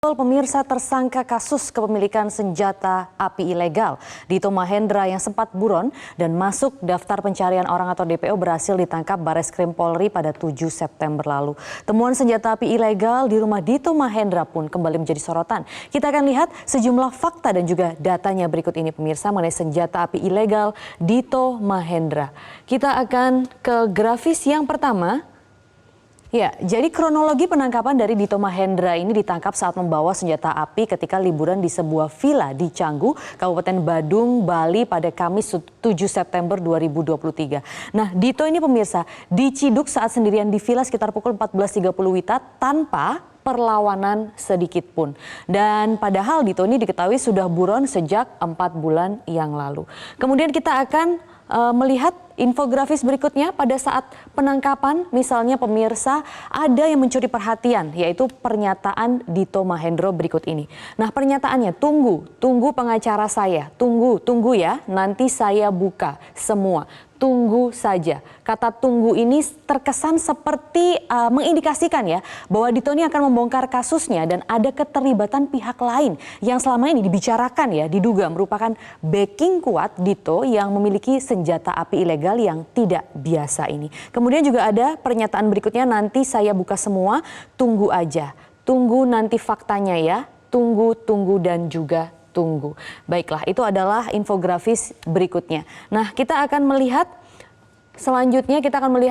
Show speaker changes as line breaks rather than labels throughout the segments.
Pemirsa, tersangka kasus kepemilikan senjata api ilegal Dito Mahendra yang sempat buron dan masuk daftar pencarian orang atau DPO berhasil ditangkap Bareskrim Polri pada 7 September lalu. Temuan senjata api ilegal di rumah Dito Mahendra pun kembali menjadi sorotan. Kita akan lihat sejumlah fakta dan juga datanya berikut ini pemirsa mengenai senjata api ilegal Dito Mahendra. Kita akan ke grafis yang pertama. Ya, jadi kronologi penangkapan dari Dito Mahendra ini ditangkap saat membawa senjata api ketika liburan di sebuah villa di Canggu, Kabupaten Badung, Bali pada Kamis 7 September 2023. Nah, Dito ini pemirsa diciduk saat sendirian di villa sekitar pukul 14.30 WITA tanpa perlawanan sedikit pun. Dan padahal Dito ini diketahui sudah buron sejak 4 bulan yang lalu. Kemudian kita akan melihat infografis berikutnya pada saat penangkapan, misalnya pemirsa ada yang mencuri perhatian, yaitu pernyataan Dito Mahendra berikut ini. Nah, pernyataannya, tunggu pengacara saya, tunggu ya, nanti saya buka semua. Tunggu saja. Kata tunggu ini terkesan seperti mengindikasikan ya bahwa Dito ini akan membongkar kasusnya dan ada keterlibatan pihak lain yang selama ini dibicarakan ya, diduga merupakan backing kuat Dito yang memiliki senjata api ilegal yang tidak biasa ini. Kemudian juga ada pernyataan berikutnya, nanti saya buka semua, tunggu aja. Tunggu nanti faktanya ya, tunggu dan juga tunggu. Baiklah, itu adalah infografis berikutnya. Nah, kita akan melihat selanjutnya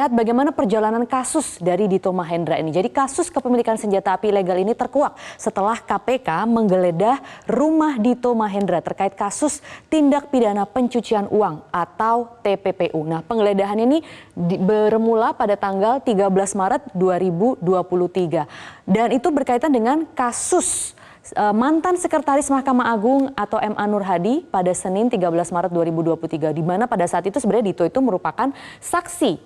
bagaimana perjalanan kasus dari Dito Mahendra ini. Jadi kasus kepemilikan senjata api ilegal ini terkuak setelah KPK menggeledah rumah Dito Mahendra terkait kasus tindak pidana pencucian uang atau TPPU. Nah, penggeledahan ini bermula pada tanggal 13 Maret 2023 dan itu berkaitan dengan kasus mantan Sekretaris Mahkamah Agung atau M.A. Nur Hadi pada Senin 13 Maret 2023, di mana pada saat itu sebenarnya Dito itu merupakan saksi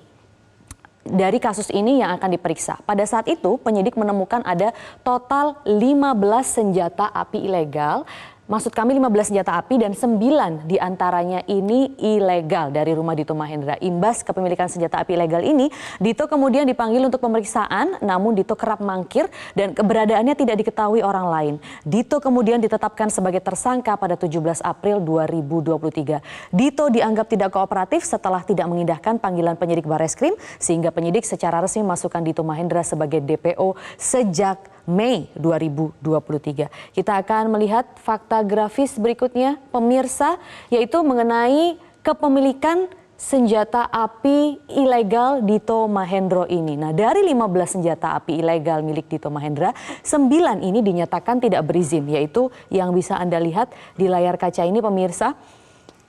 dari kasus ini yang akan diperiksa. Pada saat itu penyidik menemukan ada total 15 senjata api ilegal. Maksud kami 15 senjata api dan 9 diantaranya ini ilegal dari rumah Dito Mahendra. Imbas kepemilikan senjata api ilegal ini, Dito kemudian dipanggil untuk pemeriksaan, namun Dito kerap mangkir dan keberadaannya tidak diketahui orang lain. Dito kemudian ditetapkan sebagai tersangka pada 17 April 2023. Dito dianggap tidak kooperatif setelah tidak mengindahkan panggilan penyidik Bareskrim, sehingga penyidik secara resmi masukkan Dito Mahendra sebagai DPO sejak Mei 2023. Kita akan melihat fakta grafis berikutnya pemirsa, yaitu mengenai kepemilikan senjata api ilegal Dito Mahendra ini. Nah, dari 15 senjata api ilegal milik Dito Mahendra, 9 ini dinyatakan tidak berizin, yaitu yang bisa Anda lihat di layar kaca ini pemirsa.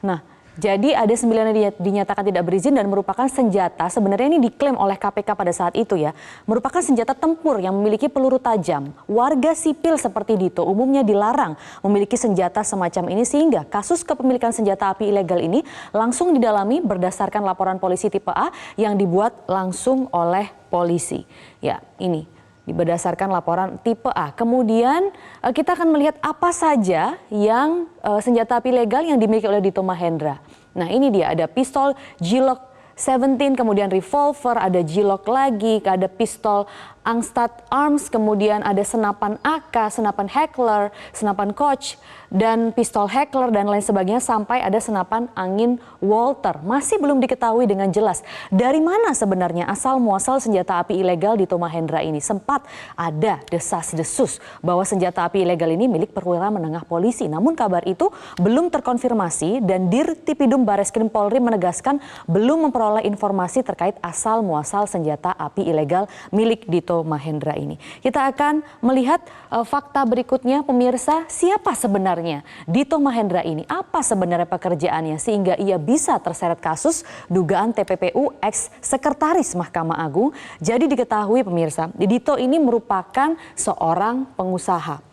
Nah, jadi ada 9 yang dinyatakan tidak berizin dan merupakan senjata, sebenarnya ini diklaim oleh KPK pada saat itu ya, merupakan senjata tempur yang memiliki peluru tajam. Warga sipil seperti Dito umumnya dilarang memiliki senjata semacam ini, sehingga kasus kepemilikan senjata api ilegal ini langsung didalami berdasarkan laporan polisi tipe A yang dibuat langsung oleh polisi. Ya, ini berdasarkan laporan tipe A. Kemudian kita akan melihat apa saja yang senjata api legal yang dimiliki oleh Dito Mahendra. Nah, ini dia, ada pistol Glock 17, kemudian revolver, ada Glock lagi, ada pistol Angstadt Arms, kemudian ada senapan AK, senapan Heckler, senapan Koch, dan pistol Heckler dan lain sebagainya, sampai ada senapan angin Walther. Masih belum diketahui dengan jelas dari mana sebenarnya asal muasal senjata api ilegal Dito Mahendra ini. Sempat ada desas-desus bahwa senjata api ilegal ini milik perwira menengah polisi. Namun kabar itu belum terkonfirmasi dan Dirtipidum Bareskrim Polri menegaskan belum memperoleh informasi terkait asal muasal senjata api ilegal milik Dito Mahendra ini. Kita akan melihat fakta berikutnya pemirsa, siapa sebenarnya Dito Mahendra ini? Apa sebenarnya pekerjaannya sehingga ia bisa terseret kasus dugaan TPPU ex Sekretaris Mahkamah Agung? Jadi diketahui pemirsa, Dito ini merupakan seorang pengusaha.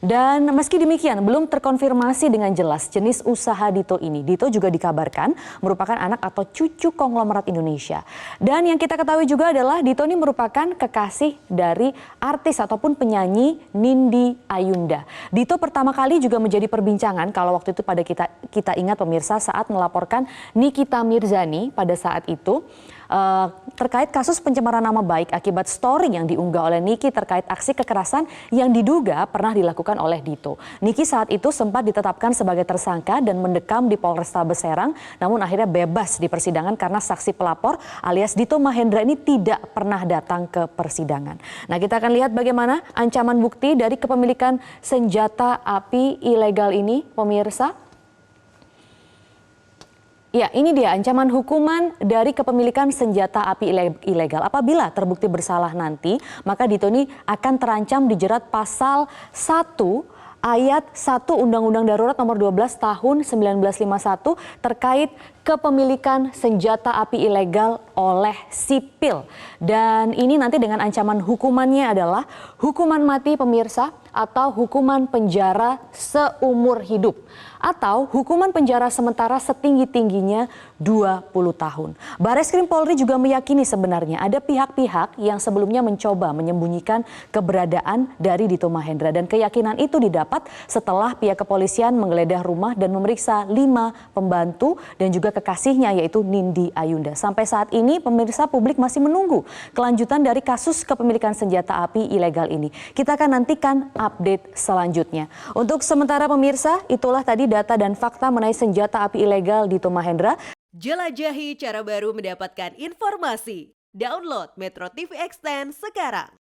Dan meski demikian belum terkonfirmasi dengan jelas jenis usaha Dito ini. Dito juga dikabarkan merupakan anak atau cucu konglomerat Indonesia. Dan yang kita ketahui juga adalah Dito ini merupakan kekasih dari artis ataupun penyanyi Nindi Ayunda. Dito pertama kali juga menjadi perbincangan kalau waktu itu pada kita ingat pemirsa saat melaporkan Nikita Mirzani pada saat itu terkait kasus pencemaran nama baik akibat story yang diunggah oleh Niki terkait aksi kekerasan yang diduga pernah dilakukan oleh Dito. Niki saat itu sempat ditetapkan sebagai tersangka dan mendekam di Polrestabes Serang, namun akhirnya bebas di persidangan karena saksi pelapor alias Dito Mahendra ini tidak pernah datang ke persidangan. Nah, kita akan lihat bagaimana ancaman bukti dari kepemilikan senjata api ilegal ini, pemirsa. Ya, ini dia ancaman hukuman dari kepemilikan senjata api ilegal. Apabila terbukti bersalah nanti, maka Dito ini akan terancam dijerat pasal 1 ayat 1 Undang-Undang Darurat Nomor 12 Tahun 1951 terkait kepemilikan senjata api ilegal oleh sipil. Dan ini nanti dengan ancaman hukumannya adalah hukuman mati, pemirsa, atau hukuman penjara seumur hidup, atau hukuman penjara sementara setinggi-tingginya 20 tahun. Bareskrim Polri juga meyakini sebenarnya ada pihak-pihak yang sebelumnya mencoba menyembunyikan keberadaan dari Dito Mahendra, dan keyakinan itu didapat setelah pihak kepolisian menggeledah rumah dan memeriksa 5 pembantu dan juga kekasihnya yaitu Nindi Ayunda. Sampai saat ini pemirsa, publik masih menunggu kelanjutan dari kasus kepemilikan senjata api ilegal ini. Kita akan nantikan update selanjutnya. Untuk sementara pemirsa, itulah tadi data dan fakta mengenai senjata api ilegal Dito Mahendra.
Jelajahi cara baru mendapatkan informasi. Download Metro TV Extend sekarang.